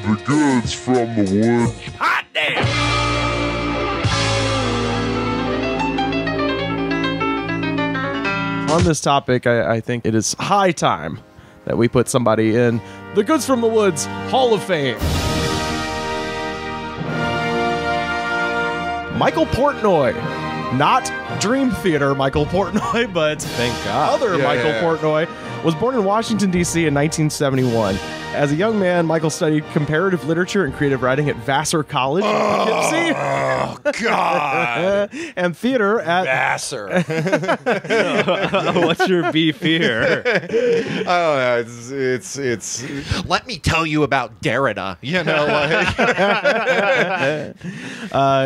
The goods from the woods. Hot damn! On this topic, I think it is high time that we put somebody in the Goods from the Woods Hall of Fame. Michael Portnoy. Not Dream Theater Michael Portnoy, but thank God. Other Michael Portnoy was born in Washington, D.C. in 1971. As a young man, Michael studied comparative literature and creative writing at Vassar College in Poughkeepsie. Oh, God. And theater at... Vassar. What's your beef here? Oh, it's. Let me tell you about Derrida. You know, like,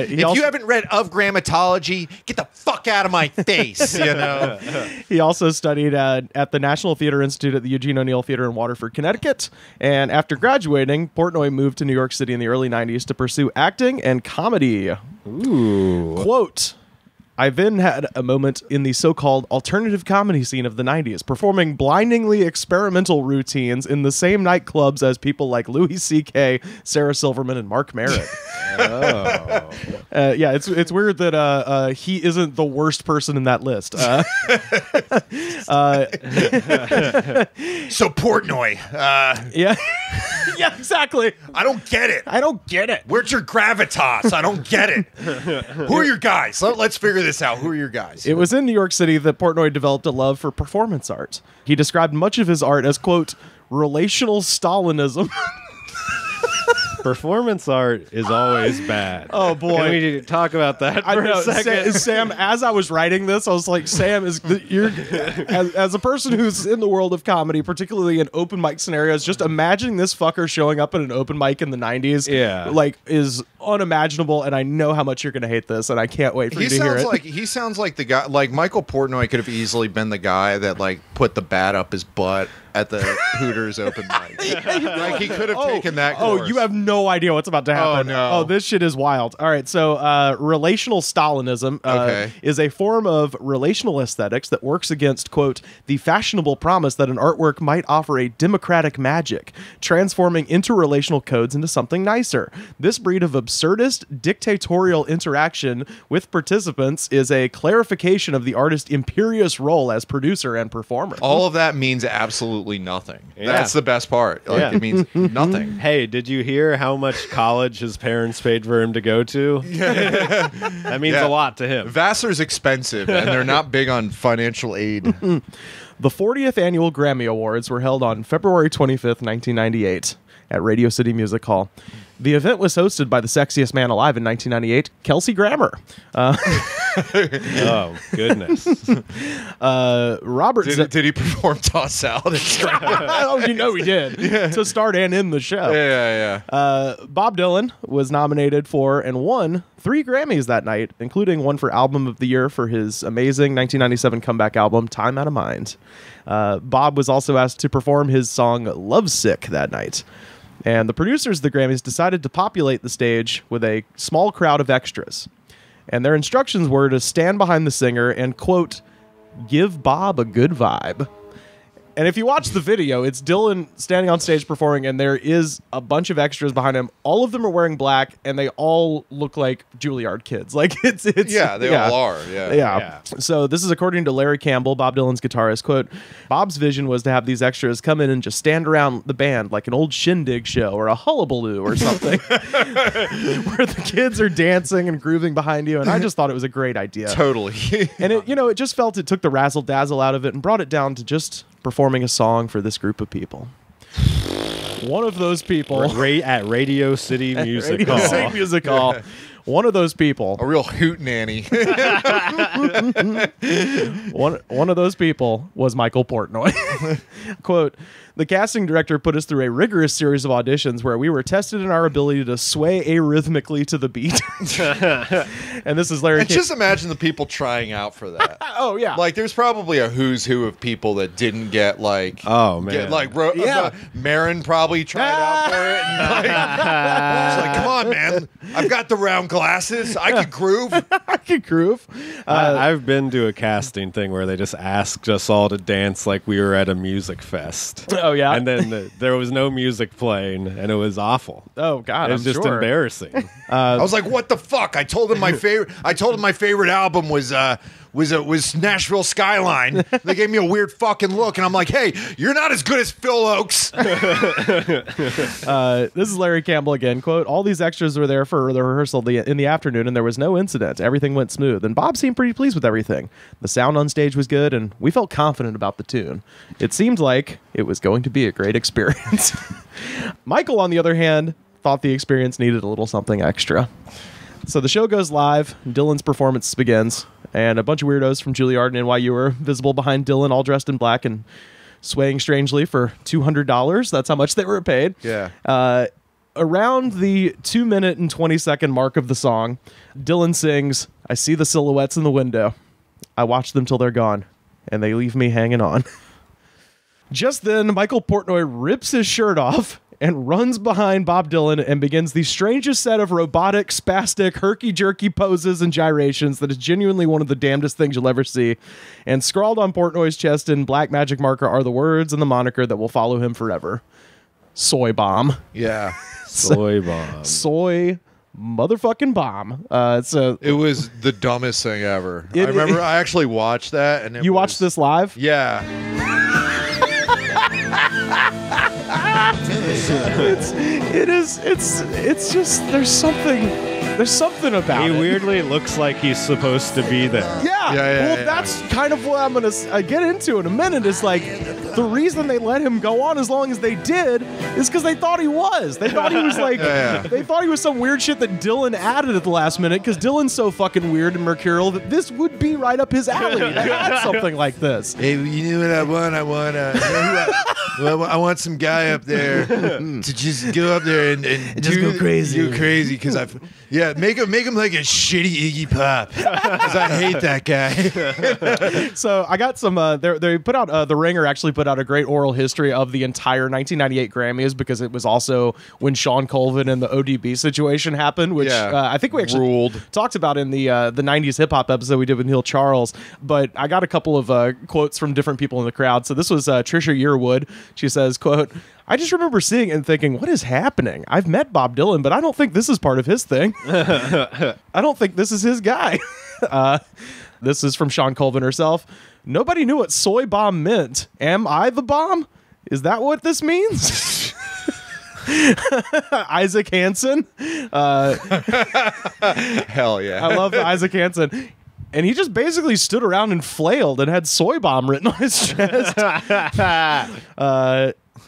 if you haven't read Of Grammatology, get the fuck out of my face. You know. He also studied at the National Theater Institute at the Eugene O'Neill Theater in Waterford, Connecticut. And after graduating, Portnoy moved to New York City in the early 90s to pursue acting and comedy. Ooh. Quote, I then had a moment in the so-called alternative comedy scene of the 90s, performing blindingly experimental routines in the same nightclubs as people like Louis C.K., Sarah Silverman, and Mark Merritt. Oh. Yeah, it's weird that he isn't the worst person in that list. So Portnoy. Yeah. Yeah, exactly. I don't get it. I don't get it. Where's your gravitas? I don't get it. Who are your guys? Let's figure this out. Who are your guys? It was in New York City that Portnoy developed a love for performance art. He described much of his art as, quote, relational Stalinism. Performance art is always bad. Oh, boy. Can we talk about that for a second? Sam, as I was writing this, I was like, Sam, as a person who's in the world of comedy, particularly in open mic scenarios, just imagining this fucker showing up at an open mic in the 90s, like, is unimaginable, and I know how much you're going to hate this, and I can't wait for you to hear it. He sounds like the guy, like Michael Portnoy could have easily been the guy that, like, put the bat up his butt at the Hooters open mic. Like, he could have taken that course. Oh, you have no idea what's about to happen. Oh, no. Oh, this shit is wild. All right, so relational Stalinism is a form of relational aesthetics that works against, quote, the fashionable promise that an artwork might offer a democratic magic, transforming interrelational codes into something nicer. This breed of absurdist, dictatorial interaction with participants is a clarification of the artist's imperious role as producer and performer. All of that means absolutely nothing. That's the best part. Like, it means nothing. Hey, did you hear how much college his parents paid for him to go to? That means a lot to him. Vassar's expensive, and they're not big on financial aid. The 40th Annual Grammy Awards were held on February 25th, 1998 at Radio City Music Hall. The event was hosted by the sexiest man alive in 1998, Kelsey Grammer. Oh, goodness. Robert did he perform Toss Salad and String? Oh, you know he did. To start and end the show. Yeah. Bob Dylan was nominated for and won 3 Grammys that night, including one for Album of the Year for his amazing 1997 comeback album, Time Out of Mind. Bob was also asked to perform his song Lovesick that night. And the producers of the Grammys decided to populate the stage with a small crowd of extras. And their instructions were to stand behind the singer and, quote, give Bob a good vibe. And if you watch the video, it's Dylan standing on stage performing, and there is a bunch of extras behind him. All of them are wearing black, and they all look like Juilliard kids. Like it's they all are. Yeah. So this is according to Larry Campbell, Bob Dylan's guitarist. Quote, Bob's vision was to have these extras come in and just stand around the band like an old shindig show or a hullabaloo or something, where the kids are dancing and grooving behind you. And I just thought it was a great idea. Totally. And it just felt it took the razzle dazzle out of it and brought it down to just performing a song for this group of people. One of those people at Radio City Music Hall. Radio City Music Hall. One of those people, a real hootenanny. one of those people was Michael Portnoy. Quote, the casting director put us through a rigorous series of auditions where we were tested in our ability to sway arrhythmically to the beat. And this is Larry. And just imagine the people trying out for that. Oh, yeah. Like, there's probably a who's who of people that didn't get, like... Oh, man. Marin probably tried out for it. And, like, she's like, come on, man. I've got the round glasses. I could groove. fucking groove. I've been to a casting thing where they just asked us all to dance like we were at a music fest. Oh, yeah? And then there was no music playing, and it was awful. Oh, God, it was just embarrassing. I was like, "What the fuck?" I told him my favorite. I told him my favorite album was Nashville Skyline. They gave me a weird fucking look, and I'm like, "Hey, you're not as good as Phil Oakes." This is Larry Campbell again. Quote, all these extras were there for the rehearsal in the afternoon, and there was no incident. Everything went smooth, and Bob seemed pretty pleased with everything. The sound on stage was good, and we felt confident about the tune. It seemed like it was going to be a great experience. Michael, on the other hand, thought the experience needed a little something extra. So the show goes live, Dylan's performance begins, and a bunch of weirdos from Juilliard and NYU are visible behind Dylan, all dressed in black and swaying strangely for $200. That's how much they were paid. Yeah. Around the 2-minute and 20-second mark of the song, Dylan sings, I see the silhouettes in the window. I watch them till they're gone, and they leave me hanging on. Just then, Michael Portnoy rips his shirt off and runs behind Bob Dylan and begins the strangest set of robotic, spastic, herky-jerky poses and gyrations that is genuinely one of the damnedest things you'll ever see. And scrawled on Portnoy's chest in black magic marker are the words and the moniker that will follow him forever. Soy Bomb. Yeah. Soy Bomb. Soy motherfucking bomb. It was the dumbest thing ever. I remember I actually watched that, and you watched this live? Yeah. It's just there's something about it. He weirdly looks like he's supposed to be there. Yeah. That's kind of what I'm going to get into in a minute. Is like the reason they let him go on as long as they did is because they thought he was. They thought he was like, they thought he was some weird shit that Dylan added at the last minute because Dylan's so fucking weird and mercurial that this would be right up his alley to add something like this. Hey, you know what I want? I want some guy up there to just go up there and just go crazy. Go crazy because make him like a shitty Iggy Pop because I hate that guy. So I got some. They put out The Ringer actually put out a great oral history of the entire 1998 Grammys because it was also when Shawn Colvin and the ODB situation happened, which I think we actually talked about in the 90s hip hop episode we did with Neil Charles. But I got a couple of quotes from different people in the crowd. So this was Trisha Yearwood. She says, quote, I just remember seeing it and thinking, what is happening? I've met Bob Dylan, but I don't think this is part of his thing. I don't think this is his guy. This is from Shawn Colvin herself. Nobody knew what soy bomb meant. Am I the bomb? Is that what this means? Isaac Hansen. Hell yeah. I love Isaac Hansen. And he just basically stood around and flailed and had soy bomb written on his chest.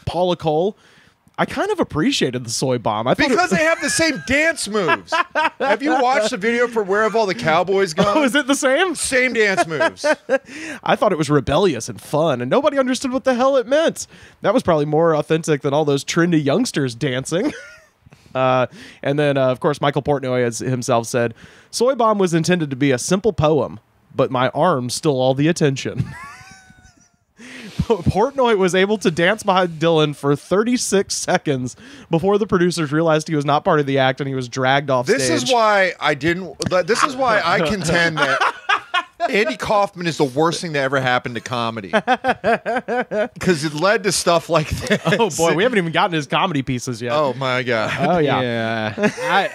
Paula Cole. I kind of appreciated the soy bomb. Because they have the same dance moves. Have you watched the video for Where Have All the Cowboys Gone? Oh, is it the same? Same dance moves. I thought it was rebellious and fun, and nobody understood what the hell it meant. That was probably more authentic than all those trendy youngsters dancing. And then, of course, Michael Portnoy as himself said, Soy Bomb was intended to be a simple poem, but my arms stole all the attention. Portnoy was able to dance behind Dylan for 36 seconds before the producers realized he was not part of the act and he was dragged off stage. This is why I contend that Andy Kaufman is the worst thing that ever happened to comedy. Because it led to stuff like this. Oh, boy. We haven't even gotten his comedy pieces yet. Oh, my God. Oh, yeah.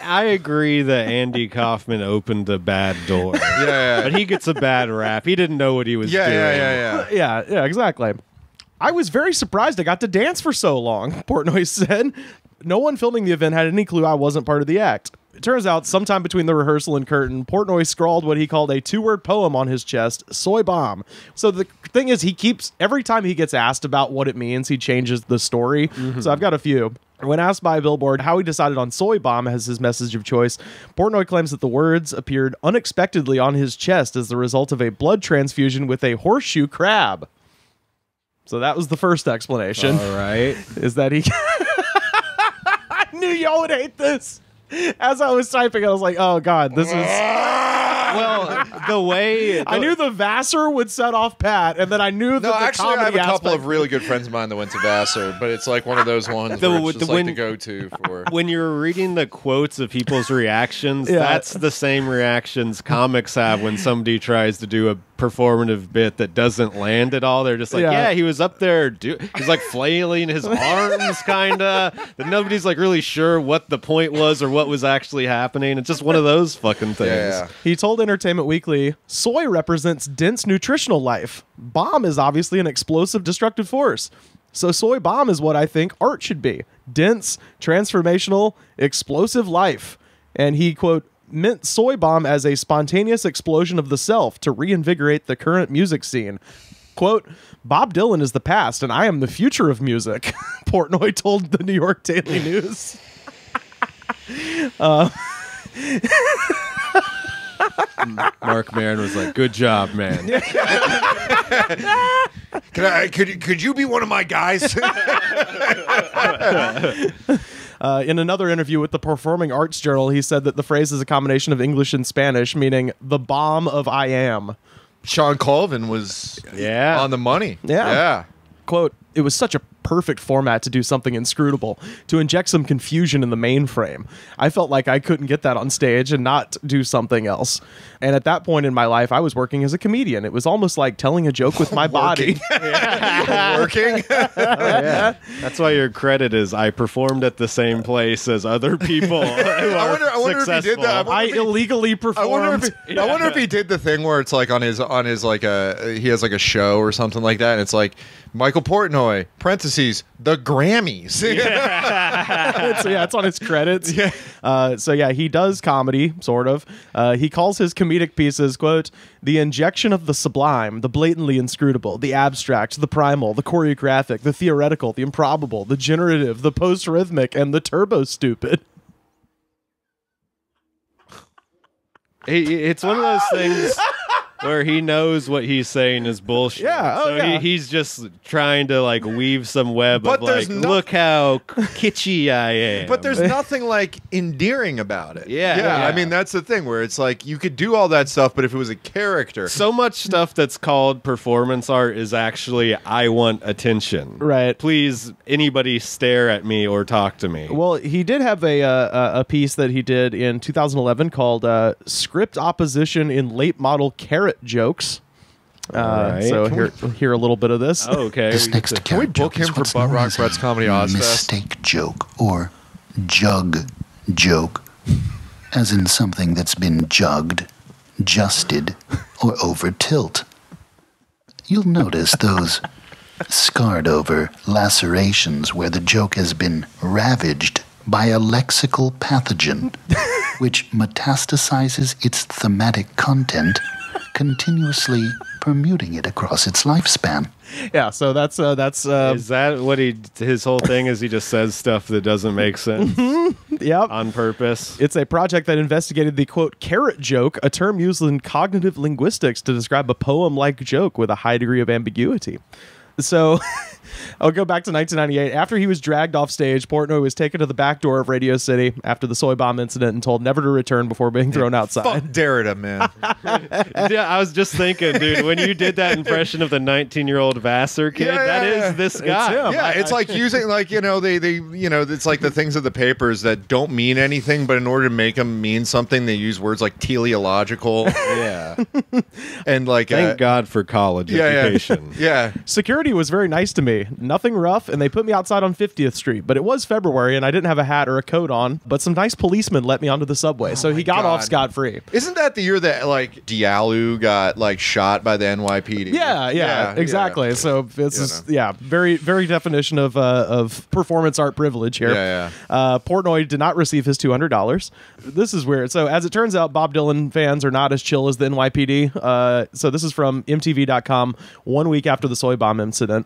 I agree that Andy Kaufman opened a bad door. Yeah. But he gets a bad rap. He didn't know what he was doing. Yeah, exactly. I was very surprised I got to dance for so long, Portnoy said. No one filming the event had any clue I wasn't part of the act. It turns out, sometime between the rehearsal and curtain, Portnoy scrawled what he called a 2-word poem on his chest, Soy Bomb. So the thing is, every time he gets asked about what it means, he changes the story. Mm-hmm. So I've got a few. When asked by Billboard how he decided on Soy Bomb as his message of choice, Portnoy claims that the words appeared unexpectedly on his chest as the result of a blood transfusion with a horseshoe crab. So that was the first explanation. All right. Is that he... I knew y'all would hate this. As I was typing, I was like, oh, God, this is... Well, the way I knew the Vassar would set off Pat, and then I knew that No, the actually, I have comedy a couple aspect- of really good friends of mine that went to Vassar, but it's like one of those ones where it's just like the go-to for. when you're reading the quotes of people's reactions, Yeah. that's the same reactions comics have when somebody tries to do a performative bit that doesn't land at all. They're just like, Yeah. yeah, he was up there, he's like flailing his arms, kind of. That nobody's like really sure what the point was or what was actually happening. It's just one of those fucking things. Yeah. He told Entertainment Weekly, soy represents dense nutritional life. Bomb is obviously an explosive, destructive force. So soy bomb is what I think art should be. Dense, transformational, explosive life. And he, quote, meant soy bomb as a spontaneous explosion of the self to reinvigorate the current music scene. Quote, Bob Dylan is the past and I am the future of music, Portnoy told the New York Daily News. Mark Maron was like, good job, man. Could you be one of my guys? In another interview with the Performing Arts Journal, he said that the phrase is a combination of English and Spanish, meaning the bomb of I am. Shawn Colvin was Yeah. on the money. Yeah. Quote, it was such a perfect format to do something inscrutable, to inject some confusion in the mainframe. I felt like I couldn't get that on stage and not do something else. And at that point in my life, I was working as a comedian. It was almost like telling a joke with my body. Working. That's why your credit is I performed at the same place as other people. I wonder if he did that. I illegally performed. I wonder if he did the thing where it's like on his like he has like a show or something like that, and it's like Michael Portnoy parentheses the Grammys. So yeah, it's on his credits. So yeah, he does comedy, sort of. He calls his comedic pieces, quote, the injection of the sublime, the blatantly inscrutable, the abstract, the primal, the choreographic, the theoretical, the improbable, the generative, the post-rhythmic, and the turbo-stupid. It's one of those things where he knows what he's saying is bullshit. Yeah, so yeah. he's just trying to like weave some web But of there's like, no- look how kitschy I am. But there's nothing like endearing about it. Yeah. I mean, that's the thing where it's like you could do all that stuff, but if it was a character, so much stuff that's called performance art is actually I want attention. Right. Please, anybody stare at me or talk to me. Well, he did have a piece that he did in 2011 called Script Opposition in Late Model Carrot Jokes. right. So hear a little bit of this. Oh, okay. This next can we carrot book joke is him for what's Butt known Rock as Brett's a Comedy Ozfest? mistake joke or jug joke, as in something that's been jugged, justed, or over tilt. You'll notice those scarred over lacerations where the joke has been ravaged by a lexical pathogen, which metastasizes its thematic content, continuously permuting it across its lifespan. Yeah, so that's Is that what his whole thing is? He just says stuff that doesn't make sense yep. on purpose. It's a project that investigated the, quote, carrot joke, a term used in cognitive linguistics to describe a poem-like joke with a high degree of ambiguity. So I'll go back to 1998. After he was dragged off stage, Portnoy was taken to the back door of Radio City after the Soy Bomb incident and told never to return before being thrown outside. fuck Derrida, man. Yeah, I was just thinking, dude, when you did that impression of the 19-year-old Vassar kid, Yeah, that yeah, is this guy. him. Yeah, it's like using like they it's like the things of the papers that don't mean anything, but in order to make them mean something, they use words like teleological Yeah. and like Thank God for college education. Yeah. Security was very nice to me. Nothing rough, and they put me outside on 50th Street. But it was February, and I didn't have a hat or a coat on. But some nice policemen let me onto the subway, so he got off God. scot-free. Isn't that the year that like Diallo got like shot by the NYPD? Yeah, exactly. So this is very, very definition of performance art privilege here. Yeah, Portnoy did not receive his $200. This is weird. So as it turns out, Bob Dylan fans are not as chill as the NYPD. So this is from MTV.com 1 week after the Soy Bomb incident.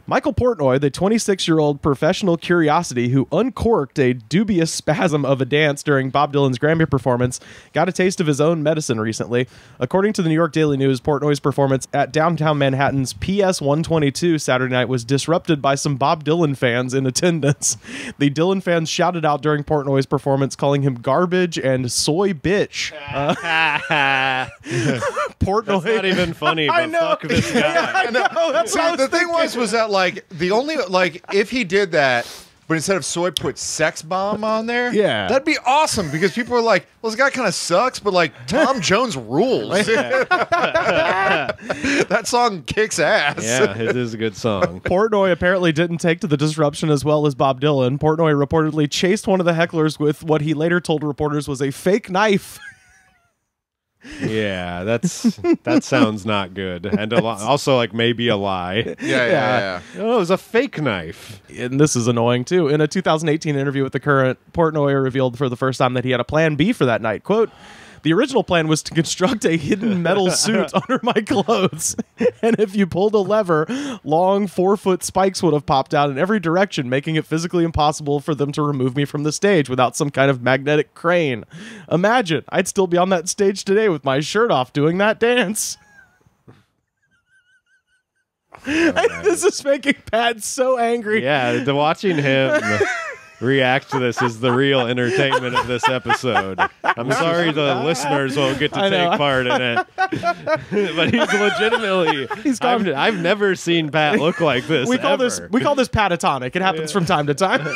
Michael Portnoy, the 26-year-old professional curiosity who uncorked a dubious spasm of a dance during Bob Dylan's Grammy performance, got a taste of his own medicine recently. According to the New York Daily News, Portnoy's performance at downtown Manhattan's PS 122 Saturday night was disrupted by some Bob Dylan fans in attendance. The Dylan fans shouted out during Portnoy's performance, calling him garbage and soy bitch. Portnoy. That's not even funny, but fuck this guy. Yeah, I know. That's See, the thing was that like the only like if he did that, but instead of soy put sex bomb on there, Yeah. that'd be awesome because people are like, well, this guy kind of sucks, but like Tom Jones rules. That song kicks ass. Yeah, it is a good song. Portnoy apparently didn't take to the disruption as well as Bob Dylan. Portnoy reportedly chased one of the hecklers with what he later told reporters was a fake knife. Yeah, that sounds not good, and also like maybe a lie. Yeah. Oh, it was a fake knife. And this is annoying too. In a 2018 interview with The Current, Portnoy revealed for the first time that he had a plan B for that night. Quote, "The original plan was to construct a hidden metal suit under my clothes. And if you pulled a lever, long 4-foot spikes would have popped out in every direction, making it physically impossible for them to remove me from the stage without some kind of magnetic crane. Imagine, I'd still be on that stage today with my shirt off doing that dance." This is making Pat so angry. Yeah, watching him react to this is the real entertainment of this episode. I'm sorry the listeners won't get to take part in it. But he's legitimately I've never seen Pat look like this. We call this patatonic. It happens from time to time.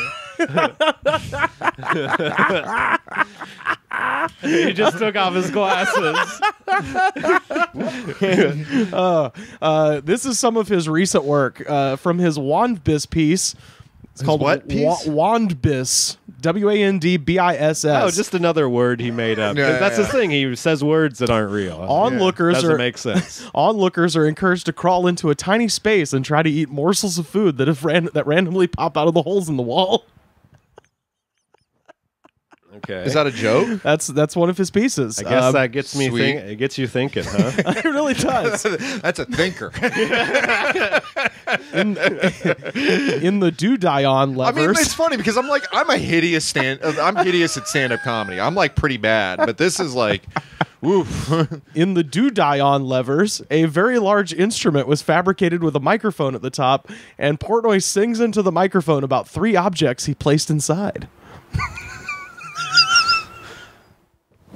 He just took off his glasses. This is some of his recent work from his Wandbiss piece. It's called what piece? Wandbiss. Wandbiss. Oh, just another word he made up. Yeah, That's his thing. He says words that aren't real. Onlookers Doesn't are make sense. Onlookers are encouraged to crawl into a tiny space and try to eat morsels of food that randomly pop out of the holes in the wall. Okay. Is that a joke? That's one of his pieces. I guess that gets me sweet. it gets you thinking, huh? It really does. That's a thinker. In the Do-Die-On I mean, levers. it's funny because I'm hideous at stand-up comedy. I'm like pretty bad, but this is like, woof. In the Do-Die-On levers, a very large instrument was fabricated with a microphone at the top, and Portnoy sings into the microphone about 3 objects he placed inside.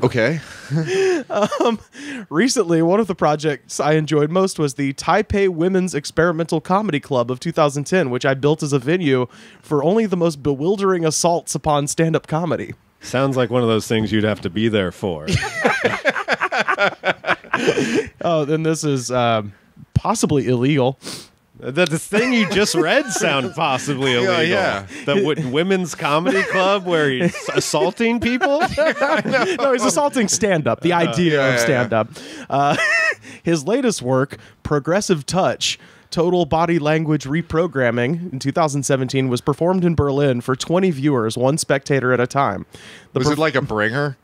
Okay. Recently, one of the projects I enjoyed most was the Taipei Women's Experimental Comedy Club of 2010, which I built as a venue for only the most bewildering assaults upon stand-up comedy. Sounds like one of those things you'd have to be there for. Oh, then this is possibly illegal. The thing you just read sound possibly illegal. Yeah. The women's comedy club where he's assaulting people? No, he's assaulting stand-up, the idea of stand-up. His latest work, Progressive Touch, Total Body Language Reprogramming, in 2017, was performed in Berlin for 20 viewers, 1 spectator at a time. Was it like a bringer?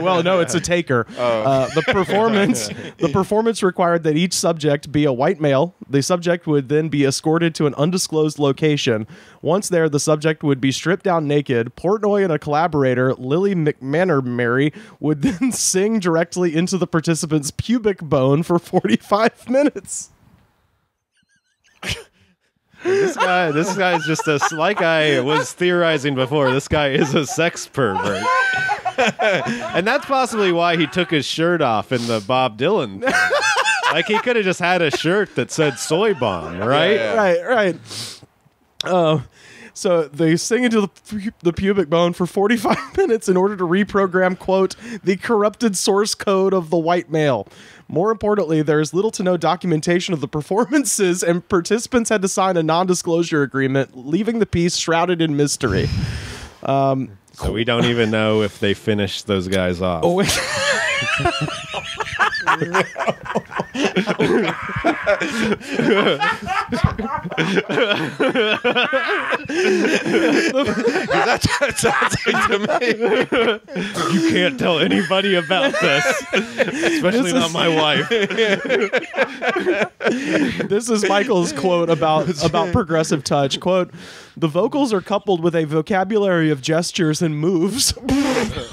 Well, no, it's a taker. The performance required that each subject be a white male. The subject would then be escorted to an undisclosed location. Once there, the subject would be stripped down naked. Portnoy and a collaborator, Lily McMannermary, would then sing directly into the participant's pubic bone for 45 minutes. This guy is just like I was theorizing before, this guy is a sex pervert. And that's possibly why he took his shirt off in the Bob Dylan thing. Like, he could have just had a shirt that said Soy Bomb, right? Right. So they sing into the pubic bone for 45 minutes in order to reprogram, quote, the corrupted source code of the white male. More importantly, there is little to no documentation of the performances, and participants had to sign a non-disclosure agreement, leaving the piece shrouded in mystery. So we don't even know if they finished those guys off. Oh, That's what it sounds like to me. You can't tell anybody about this, especially not my wife. This is Michael's quote about progressive touch. Quote, "The vocals are coupled with a vocabulary of gestures and moves."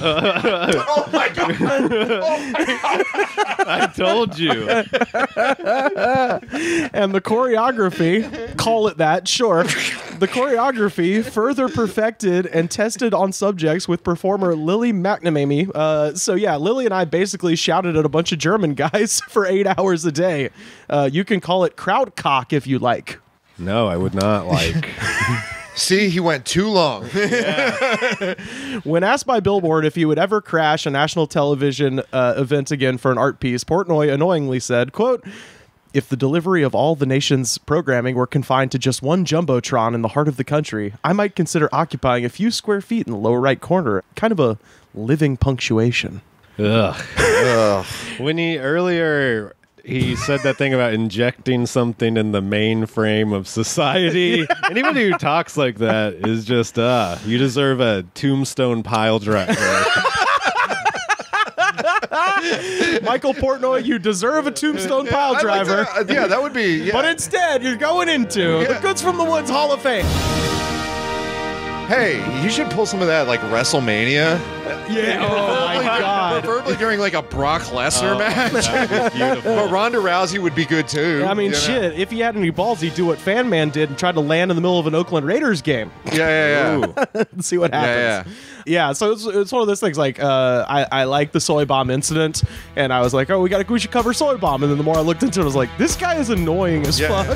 Oh my god! Oh my god! I told you. And the choreography, call it that, sure. The choreography further perfected and tested on subjects with performer Lily McNamee. So yeah, Lily and I basically shouted at a bunch of German guys for 8 hours a day. You can call it Krautcock if you like. No, I would not like. See, he went too long. When asked by Billboard if he would ever crash a national television event again for an art piece, Portnoy annoyingly said, quote, "If the delivery of all the nation's programming were confined to just one jumbotron in the heart of the country, I might consider occupying a few square feet in the lower right corner, kind of a living punctuation." Ugh. When he said that thing about injecting something in the mainframe of society. Anybody who talks like that is just, you deserve a tombstone pile driver. Michael Portnoy, you deserve a tombstone pile driver. Yeah, that would be. Yeah. But instead, you're going into the Goods from the Woods Hall of Fame. Hey, you should pull some of that, like WrestleMania. Yeah. Oh my God. Preferably during like a Brock Lesnar match. That'd be beautiful. But Ronda Rousey would be good too. I mean, shit. If he had any balls, he'd do what Fan Man did and try to land in the middle of an Oakland Raiders game. Yeah. And see what happens. Yeah. So it's one of those things. Like, I like the Soy Bomb incident, and I was like, oh, we should cover Soy Bomb. And then the more I looked into it, I was like, this guy is annoying as fuck.